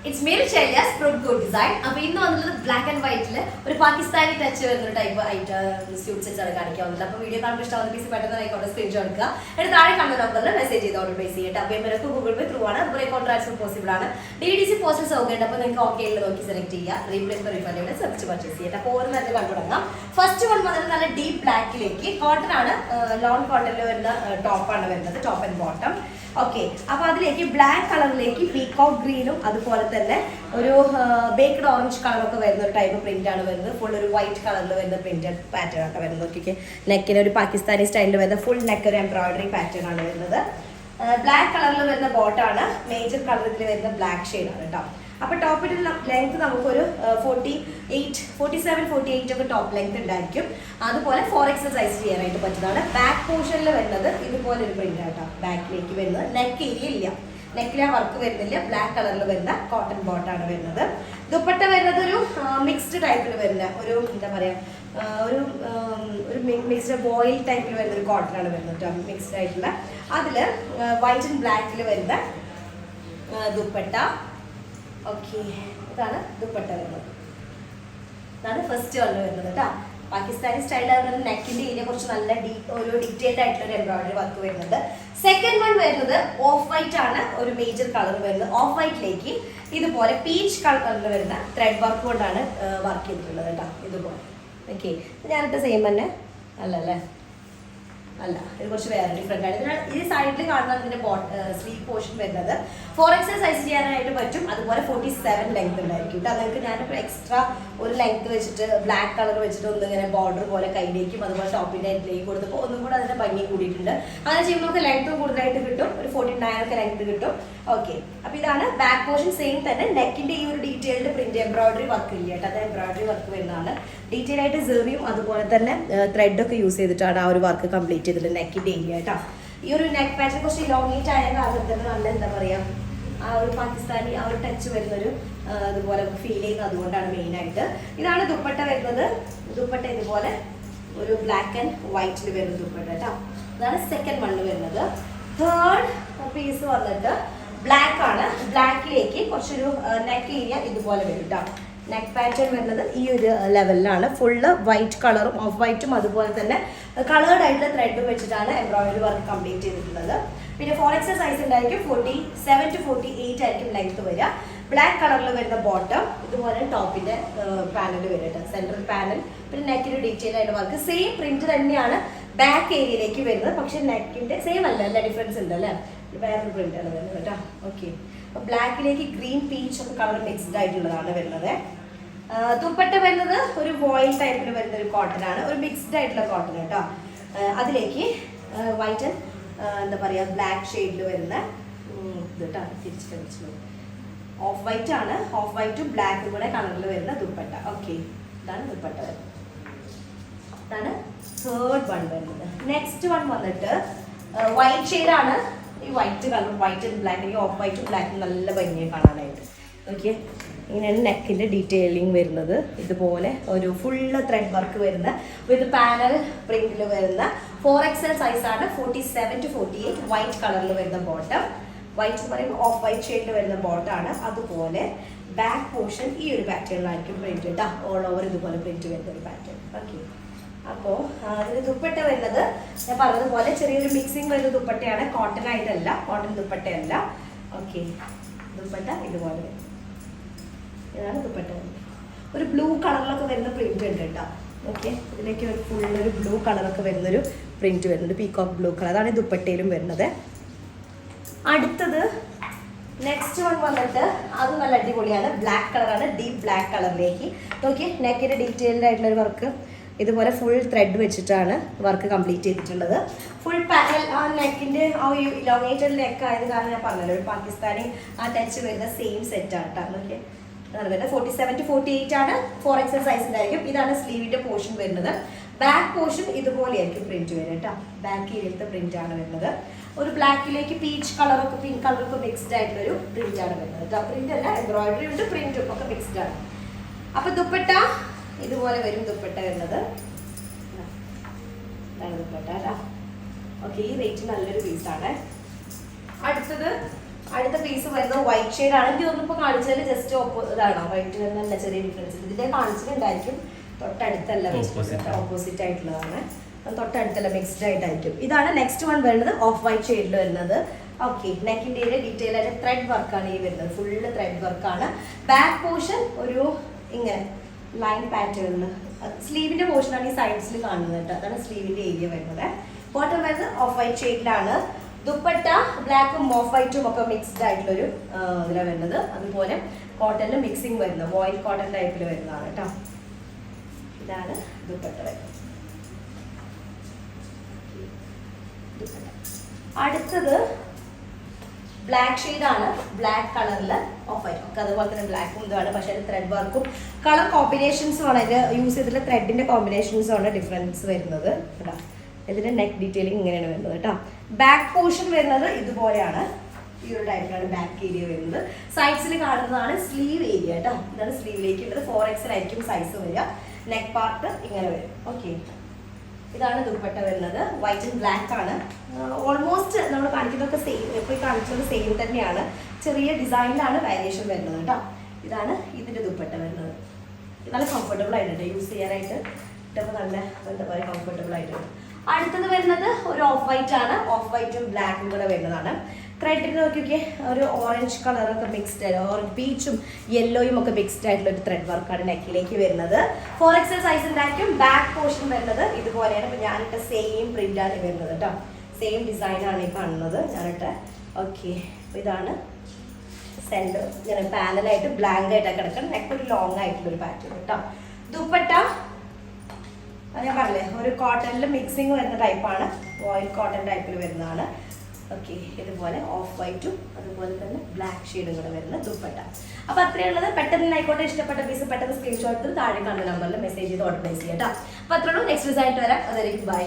It's made in Chelia's Fruit Good Design. അപ്പോൾ ഇന്ന് വന്നത് ബ്ലാക്ക് ആൻഡ് വൈറ്റിൽ ഒരു പാകിസ്ഥാനി ടച്ച് വരുന്ന ടൈപ്പ് ആയിട്ട് സ്യൂട്ട് സെറ്റ്സ് ആണ് കാണിക്കാവുന്നത്. അപ്പോൾ വീഡിയോ കാണുമ്പോൾ ഇഷ്ടമാവുന്ന പീസ് പെട്ടെന്ന് ആയിക്കോട്ടെ സ്ക്രീൻഷോട്ട് എടുക്കുക. എന്നിട്ട് താഴെ കാണുന്ന നമ്പറിൽ മെസ്സേജ് ചെയ്ത് ഓർഡർ പ്ലേസ് ചെയ്യട്ടെ. അപ്പോൾ ഇവർക്ക് ഗൂഗിൾ പേ ത്രൂ ആണ്, അതുപോലെ കോൺട്രാക്ട്സ് പോസിബിൾ ആണ്. DTC പോസ്റ്റൽ സൗകര്യം ഉണ്ട്. അപ്പോൾ നിങ്ങൾക്ക് ഓക്കെ നോക്കി സെലക്ട് ചെയ്യുക. റീപ്ലേസ് റീഫണ്ട് ഇവിടെ സെർച്ച് പർച്ചേസ് ചെയ്യട്ടെ. അപ്പോൾ ഓരോ നല്ല കണ്ടു തുടങ്ങാം. ഫസ്റ്റ് വൺ വന്നിട്ട് നല്ല ഡീപ്പ് ബ്ലാക്കിലേക്ക് കോട്ടൺ ആണ്, ലോൺ കോട്ടണിൽ വരുന്ന ടോപ്പാണ് വരുന്നത്, ടോപ്പ് ആൻഡ് ബോട്ടം. ഓക്കെ, അപ്പോൾ അതിലേക്ക് ബ്ലാക്ക് കളറിലേക്ക് പീകോക്ക് ഗ്രീനും അതുപോലെ തന്നെ ഒരു ബേക്ക്ഡ് ഓറഞ്ച് കളറൊക്കെ വരുന്ന ഒരു ടൈപ്പ് പ്രിന്റ് ആണ് വരുന്നത്. ഫുൾ ഒരു വൈറ്റ് കളറിൽ വരുന്ന പ്രിന്റഡ് പാറ്റേൺ ഒക്കെ വരുന്നത്. നോക്കിയൊക്കെ നെക്കിന് ഒരു പാകിസ്ഥാനി സ്റ്റൈലിൽ വരുന്ന ഫുൾ നെക്ക് ഒരു എംബ്രോയിഡറി പാറ്റേൺ ആണ് വരുന്നത്. ബ്ലാക്ക് കളറിൽ വരുന്ന ബോട്ടാണ്, മേജർ കളറിൽ വരുന്ന ബ്ലാക്ക് ഷെയ്ഡ് ആണ് കേട്ടോ. അപ്പോൾ ടോപ്പിന്റെ ലെങ്ത് നമുക്കൊരു 47-48 ഒക്കെ ടോപ്പ് ലെങ്ത് ഉണ്ടായിരിക്കും. അതുപോലെ 4XL സൈസ് ചെയ്യാനായിട്ട് പറ്റുന്നതാണ്. ബാക്ക് പോർഷനിൽ വരുന്നത് ഇതുപോലെ ഒരു പ്രിന്റ് ആട്ടോ. ബാക്കിലേക്ക് വരുന്നത് നെക്ക് ഏരിയ ഇല്ല, നെക്കിൽ ആ വർക്ക് വരുന്നില്ല. ബ്ലാക്ക് കളറിൽ വരുന്ന കോട്ടൺ ബോട്ടാണ് വരുന്നത്. ദുപ്പട്ട വരുന്നത് ഒരു മിക്സ്ഡ് ടൈപ്പിൽ വരുന്ന ഒരു എന്താ പറയുക, ഒരു മിക്സ്ഡ് ബോയിൽ ടൈപ്പിൽ വരുന്ന ഒരു കോട്ടൺ ആണ് വരുന്നത് കേട്ടോ. മിക്സ്ഡ് ആയിട്ടുള്ള അതിൽ വൈറ്റ് ആൻഡ് ബ്ലാക്കിൽ വരുന്ന ദുപ്പട്ട. ഓക്കെ, ഇതാണ് ദുപ്പട്ട വരുന്നത്. ഇതാണ് ഫസ്റ്റ് വൺ വരുന്നത് കേട്ടോ. പാകിസ്ഥാനി സ്റ്റൈലാണ്. നെക്കിന്റെ ഏരിയ കുറച്ച് നല്ല ഒരു ഡീറ്റെയിൽഡ് ആയിട്ടുള്ള ഒരു എംബ്രോയിഡറി വർക്ക് വരുന്നത്. സെക്കൻഡ് വൺ വരുന്നത് ഓഫ് വൈറ്റ് ആണ്, ഒരു മേജർ കളർ വരുന്നത്. ഓഫ് വൈറ്റിലേക്ക് ഇതുപോലെ പീച്ച് കളറിൽ വരുന്ന ത്രെഡ് വർക്ക് കൊണ്ടാണ് വർക്ക് ചെയ്തിട്ടുള്ളത് കേട്ടോ. ഇതുപോലെ ഓക്കെ, ഞാനിട്ട് സെയിം തന്നെ അല്ലല്ലേ, അല്ല, ഇത് കുറച്ച് വേറെ ഡിഫറെൻ്റ് ആണ്. ഈ സൈഡിൽ കാണുന്നത് ഇതിന്റെ സ്ലീവ് പോർഷൻ വരുന്നത് 4XL സൈസ് ചെയ്യാനായിട്ട് പറ്റും. അതുപോലെ 47 ലെങ്ത് ഉണ്ടായിരിക്കും കേട്ടോ. നിങ്ങൾക്ക് ഞാനിപ്പോൾ എക്സ്ട്രാ ഒരു ലെങ്ത് വെച്ചിട്ട് ബ്ലാക്ക് കളർ വെച്ചിട്ട് ഒന്നിങ്ങനെ ബോർഡർ പോലെ കയ്യിലേക്കും അതുപോലെ ടോപ്പിൻ്റെ ഹെഡിലേക്ക് കൊടുത്തപ്പോൾ ഒന്നും കൂടെ അതിൻ്റെ ഭംഗി കൂടിയിട്ടുണ്ട്. അങ്ങനെ ചെയ്യുമ്പോൾ നമുക്ക് ലെങ്ത്തും കൂടുതലായിട്ട് കിട്ടും, ഒരു 49 ഒക്കെ ലെങ്ത് കിട്ടും. ഓക്കെ, അപ്പോൾ ഇതാണ് ബാക്ക് പോർഷൻ. സെയിം തന്നെ നെക്കിൻ്റെ ഈ ഒരു ഡീറ്റെയിൽഡ് പ്രിന്റ് എംബ്രോയിഡറി വർക്ക് ഇല്ല കേട്ടോ, അത് എംബ്രോയിഡറി വർക്ക് വരുന്നതാണ്. ഡീറ്റെയിൽ ആയിട്ട് സെറിയും അതുപോലെ തന്നെ ത്രെഡൊക്കെ യൂസ് ചെയ്തിട്ടാണ് ആ ഒരു വർക്ക് കംപ്ലീറ്റ് ചെയ്തിട്ടുള്ളത് നെക്കിൻ്റെ ഏരിയ കേട്ടോ. ഈ ഒരു നെക്ക് പാറ്റേൺ കുറച്ച് ഇലോങ്ങേറ്റ് ആയ കാരണം തന്നെ നല്ല എന്താ പറയുക, ആ ഒരു പാകിസ്ഥാനി ആ ഒരു ടച്ച് വരുന്നൊരു അതുപോലെ ഫീൽ ചെയ്യുന്നത് അതുകൊണ്ടാണ് മെയിനായിട്ട്. ഇതാണ് ദുപ്പട്ട വരുന്നത്. ദുപ്പട്ട ഇതുപോലെ ഒരു ബ്ലാക്ക് ആൻഡ് വൈറ്റിൽ വരുന്ന ദുപ്പട്ട കേട്ടോ. ഇതാണ് സെക്കൻഡ് വണ്ണ് വരുന്നത്. തേർഡ് പീസ് വന്നിട്ട് ബ്ലാക്ക് ആണ്. ബ്ലാക്കിലേക്ക് കുറച്ചൊരു നെക്ക് ഏരിയ ഇതുപോലെ വരും കേട്ടോ. നെക്ക് പാറ്റേൺ വരുന്നത് ഈ ഒരു ലെവലിലാണ്. ഫുള്ള് വൈറ്റ് കളറും ഓഫ് വൈറ്റും അതുപോലെ തന്നെ കളേർഡ് ആയിട്ടുള്ള ത്രെഡും വെച്ചിട്ടാണ് എംബ്രോയിഡറി വർക്ക് കംപ്ലീറ്റ് ചെയ്തിട്ടുള്ളത്. പിന്നെ 4XL സൈസ് ഉണ്ടായിരിക്കും. 47-48 ആയിരിക്കും ലെങ്ത് വരിക. ബ്ലാക്ക് കളറിൽ വരുന്ന ബോട്ടം, ഇതുപോലെ ടോപ്പിന്റെ പാനൽ വരും, സെൻട്രൽ പാനൽ. പിന്നെ നെക്കിന്റെ ഡീറ്റെയിൽ ആയിട്ട് വർക്ക് സെയിം പ്രിന്റ് തന്നെയാണ് ബാക്ക് ഏരിയയിലേക്ക് വരുന്നത്. പക്ഷെ നെക്കിന്റെ സെയിം അല്ല, അല്ല ഡിഫറൻസ് ഉണ്ട് അല്ലേ, വേറൊരു പ്രിന്റ് ആണ് വരുന്നത് കേട്ടോ. ഓക്കെ, അപ്പൊ ബ്ലാക്കിലേക്ക് ഗ്രീൻ പീച്ച് ഒക്കെ കളർ മിക്സ്ഡ് ആയിട്ടുള്ളതാണ് വരുന്നത്. ദുപ്പട്ട വരുന്നത് ഒരു വോയിൽ ടൈപ്പിൽ വരുന്ന ഒരു കോട്ടൺ ആണ്, ഒരു മിക്സ്ഡ് ആയിട്ടുള്ള കോട്ടൺ കേട്ടോ. അതിലേക്ക് വൈറ്റ് ആൻഡ് എന്താ പറയുക ബ്ലാക്ക് ഷെയ്ഡിൽ വരുന്ന ഇത് കേട്ടോ. തിരിച്ചിട്ട് ഓഫ് വൈറ്റ് ആണ്, ഓഫ് വൈറ്റും ബ്ലാക്കും കൂടെ കളറിൽ വരുന്ന ദുപ്പട്ട. ഓക്കെ, ഇതാണ് ദുപ്പട്ട വരുന്നത്. ഇതാണ് തേർഡ് വൺ വരുന്നത്. നെക്സ്റ്റ് വൺ വന്നിട്ട് വൈറ്റ് ഷെയ്ഡാണ്. ഈ white colour, white and black, ഈ ഓഫ് വൈറ്റും ബ്ലാക്കും നല്ല ഭംഗിയായി കാണാനായിട്ട്. ഓക്കെ, ഇങ്ങനെയാണ് നെക്കിൻ്റെ ഡീറ്റെയിലിംഗ് വരുന്നത്. ഇതുപോലെ ഒരു ഫുള്ള് ത്രെഡ് വർക്ക് വരുന്ന വിത്ത് പാനൽ പ്രിന്റിൽ വരുന്ന 4XL സൈസാണ്. 47-48 വൈറ്റ് കളറിൽ വരുന്ന ബോട്ടം. വൈറ്റ് എന്ന് പറയുമ്പോൾ ഓഫ് വൈറ്റ് ഷെയ്ഡിൽ വരുന്ന ബോട്ടാണ്. അതുപോലെ ബാക്ക് പോർഷൻ ഈ ഒരു പാറ്റേണിലായിരിക്കും പ്രിന്റ് കേട്ടോ. ഓൾ ഓവർ ഇതുപോലെ പ്രിന്റ് വരുന്ന ഒരു പാറ്റേൺ. ഓക്കെ, അപ്പോൾ ഇതിന് ദുപ്പട്ട വരുന്നത് ഞാൻ പറഞ്ഞതുപോലെ ചെറിയൊരു മിക്സിങ് വരുന്ന ദുപ്പട്ടയാണ്, കോട്ടൺ ആയിട്ടല്ല, കോട്ടൺ ദുപ്പട്ടയല്ല. ഓക്കെ, ദുപ്പട്ട ഇതുപോലെ വരും. ഇതാണ് ദുപ്പട്ട. ഒരു ബ്ലൂ കളറിലൊക്കെ വരുന്ന പ്രിന്റ് ഉണ്ട് കേട്ടോ. ഓക്കെ, ഇതിലേക്ക് ഒരു ഫുള്ളൊരു ബ്ലൂ കളറൊക്കെ വരുന്നൊരു പ്രിന്റ് വരുന്നുണ്ട്, പീകോക്ക് ബ്ലൂ കളർ. അതാണ് ഈ ദുപ്പട്ടയിലും വരുന്നത്. അടുത്തത് നെക്സ്റ്റ് വൺ വന്നിട്ട് അത് നല്ല അടിപൊളിയാണ്. ബ്ലാക്ക് കളറാണ്, ഡീപ്പ് ബ്ലാക്ക് കളറിലേക്ക്. ഓക്കെ, നെക്കിൻ്റെ ഡീറ്റെയിൽഡ് ആയിട്ടുള്ളൊരു വർക്ക് ഇതുപോലെ ഫുൾ ത്രെഡ് വെച്ചിട്ടാണ് വർക്ക് കംപ്ലീറ്റ് ചെയ്തിട്ടുള്ളത്. ഫുൾ പാനൽ ആ നെക്കിൻ്റെ ആ ഇലോങ്ങേറ്റഡ് നെക്ക് ആയത് കാരണം ഞാൻ പറഞ്ഞല്ലോ ഒരു പാകിസ്ഥാനി ആ ടച്ച് വരുന്ന സെയിം സെറ്റാണ് കേട്ടോ. ഓക്കെ, അതാണ് വരുന്നത്. 47-48 ആണ്. 4XL സൈസിലായിരിക്കും. ഇതാണ് സ്ലീവിൻ്റെ പോർഷൻ വരുന്നത്. ബാക്ക് പോർഷൻ ഇതുപോലെയായിരിക്കും പ്രിന്റ് വരും കേട്ടോ. ബാക്ക് ഏരിയയിലത്തെ പ്രിന്റ് ആണ് വരുന്നത്. ഒരു ബ്ലാക്കിലേക്ക് പീച്ച് കളറൊക്കെ പിങ്ക് കളറൊക്കെ മിക്സ്ഡ് ആയിട്ടുള്ളൊരു പ്രിന്റ് ആണ് വരുന്നത് കേട്ടോ. പ്രിന്റ് അല്ല, എംബ്രോയിഡറി ഉണ്ട്, പ്രിന്റും ഒക്കെ മിക്സ്ഡ് ആണ്. അപ്പൊ ദുപ്പട്ട ഇതുപോലെ വരും. ദുപ്പട്ട വരുന്നത് ഇതാണ് ദുപ്പട്ട കേട്ടോ. ഓക്കെ, ഈ റേറ്റ് നല്ലൊരു പീസാണ്. അടുത്തത് അടുത്ത പീസ് വരുന്നത് വൈറ്റ് ഷെയ്ഡ് ആണ്. എനിക്ക് തോന്നുന്നു ഇപ്പോൾ കാണിച്ചതിൽ ജസ്റ്റ് ഇതാണോ വൈറ്റ് നല്ല ചെറിയ ഡിഫറൻസ്. ഇതിന്റെ കാണിച്ചിട്ടുണ്ടായിരിക്കും, തൊട്ടടുത്തല്ല ഓപ്പോസിറ്റ് ആയിട്ടുള്ളതാണ്, തൊട്ടടുത്തല്ല മിക്സ്ഡ് ആയിട്ടായിരിക്കും. ഇതാണ് നെക്സ്റ്റ് വൺ വരുന്നത് ഓഫ് വൈറ്റ് ഷെയ്ഡിൽ വരുന്നത്. ഓക്കെ, നെക്കിന്റെ ഡീറ്റെയിൽ ആയിട്ട് ത്രെഡ് വർക്കാണ് ഈ വരുന്നത്, ഫുള്ള് ത്രെഡ് വർക്കാണ്. ബാക്ക് പോർഷൻ ഒരു ഇങ്ങനെ ലൈൻ പാറ്റേണിൽ, സ്ലീവിന്റെ പോർഷനാണ് ഈ സൈഡ്സിൽ കാണുന്നത് കേട്ടോ. അതാണ് സ്ലീവിന്റെ ഏരിയ വരുന്നത്. ബോട്ടം വരുന്നത് ഓഫ് വൈറ്റ് ഷെയ്ഡിലാണ്. ദുപ്പട്ട ബ്ലാക്കും ഓഫ് വൈറ്റും ഒക്കെ മിക്സ്ഡ് ആയിട്ടുള്ളൊരു ഇതിലാണ് വരുന്നത്. അതുപോലെ കോട്ടണിൽ മിക്സിങ് വരുന്നത്, വോയിൽ കോട്ടൺ ടൈപ്പിൽ വരുന്നതാണ് കേട്ടോ. ഇതാണ് ദുപ്പട്ട വരുന്നത്. അടുത്തത് ബ്ലാക്ക് ഷെയ്ഡാണ്, ബ്ലാക്ക് കളറിൽ ഓഫ് വൈറ്റ് ഒക്കെ അതുപോലെ തന്നെ ബ്ലാക്കും ഇതാണ്, പക്ഷേ അത് ത്രെഡ് വർക്കും കളർ കോമ്പിനേഷൻസും ആണ് ഇത് യൂസ് ചെയ്തിട്ടുള്ള ത്രെഡിന്റെ കോമ്പിനേഷൻസും ആണ് ഡിഫറൻസ് വരുന്നത് കേട്ടോ. ഇതിന്റെ നെക്ക് ഡീറ്റെയിലിംഗ് ഇങ്ങനെയാണ് വരുന്നത് കേട്ടോ. ബാക്ക് പോർഷൻ വരുന്നത് ഇതുപോലെയാണ്, ഈ ഒരു ടൈപ്പിലാണ് ബാക്ക് ഏരിയ വരുന്നത്. സൈഡ്സിൽ കാണുന്നതാണ് സ്ലീവ് ഏരിയ കേട്ടോ. ഇതാണ് സ്ലീവിലേക്ക് ഉള്ളത്. 4XL ആയിരിക്കും സൈസ് വരിക. നെക്ക് പാർട്ട് ഇങ്ങനെ വരും. ഓക്കെ, ഇതാണ് ദുപ്പട്ട വരുന്നത്. വൈറ്റ് ആൻഡ് ബ്ലാക്ക് ആണ്. ഓൾമോസ്റ്റ് നമ്മൾ കാണിക്കുന്നതൊക്കെ സെയിം, ഇപ്പോൾ കാണിച്ചത് സെയിം തന്നെയാണ്, ചെറിയ ഡിസൈനിലാണ് വേരിയേഷൻ വരുന്നത് കേട്ടോ. ഇതാണ് ഇതിന്റെ ദുപ്പട്ട വരുന്നത്. നല്ല കംഫർട്ടബിൾ ആയിട്ടുണ്ട് യൂസ് ചെയ്യാനായിട്ട്, ഇട്ടപ്പോൾ നല്ല എന്താ പറയുക കംഫർട്ടബിൾ ആയിട്ടുണ്ട്. അടുത്തത് വരുന്നത് ഒരു ഓഫ് വൈറ്റ് ആണ്, ഓഫ് വൈറ്റും ബ്ലാക്കും കൂടെ വരുന്നതാണ്. ത്രെഡിൽ നോക്കിയൊക്കെ ഒരു ഓറഞ്ച് കളറൊക്കെ മിക്സ്ഡ്, ഓറഞ്ച് പീച്ചും യെല്ലോയും ഒക്കെ മിക്സ്ഡ് ആയിട്ടുള്ള ഒരു ത്രെഡ് വർക്കാണ് നെക്കിലേക്ക് വരുന്നത്. 4XL സൈസ് ഉണ്ടായിരിക്കും. ബാക്ക് പോർഷൻ വരുന്നത് ഇതുപോലെയാണ്. ഇപ്പം ഞാനിട്ട സെയിം പ്രിന്റാണ് വരുന്നത് കേട്ടോ, സെയിം ഡിസൈനാണ് ഈ കാണുന്നത് ഞാനിട്ട. ഓക്കെ, ഇതാണ് സെൻറ്റർ ഇങ്ങനെ പാനലായിട്ട് ബ്ലാങ്ക് ആയിട്ടൊക്കെ കിടക്കണം. നെക്ക് ഒരു ലോങ് ആയിട്ടുള്ളൊരു പാറ്റേൺ കേട്ടോ. ദുപ്പട്ട ഞാൻ പറഞ്ഞില്ലേ ഒരു കോട്ടണിൽ മിക്സിങ് വരുന്ന ടൈപ്പാണ്, വോയിൽ കോട്ടൺ ടൈപ്പിൽ വരുന്നതാണ്. ഓക്കെ, ഇതുപോലെ ഓഫ് വൈറ്റും അതുപോലെ തന്നെ ബ്ലാക്ക് ഷെയ്ഡും കൂടെ വരുന്ന ദുപ്പട്ട. അപ്പോൾ അത്രയുള്ളത്. പെട്ടെന്ന് ആയിക്കോട്ടെ, ഇഷ്ടപ്പെട്ട പീസ് പെട്ടെന്ന് സ്ക്രീൻഷോട്ട് താഴെ കാണുന്ന നമ്പറിൽ മെസ്സേജ് ചെയ്ത് ഓർഡർ പ്ലേസ് ചെയ്യാം കേട്ടോ. അപ്പോൾ അത്രയുള്ളൂ. നെക്സ്റ്റ് ദിവസമായിട്ട് വരാം. അതായിരിക്കും ബൈ.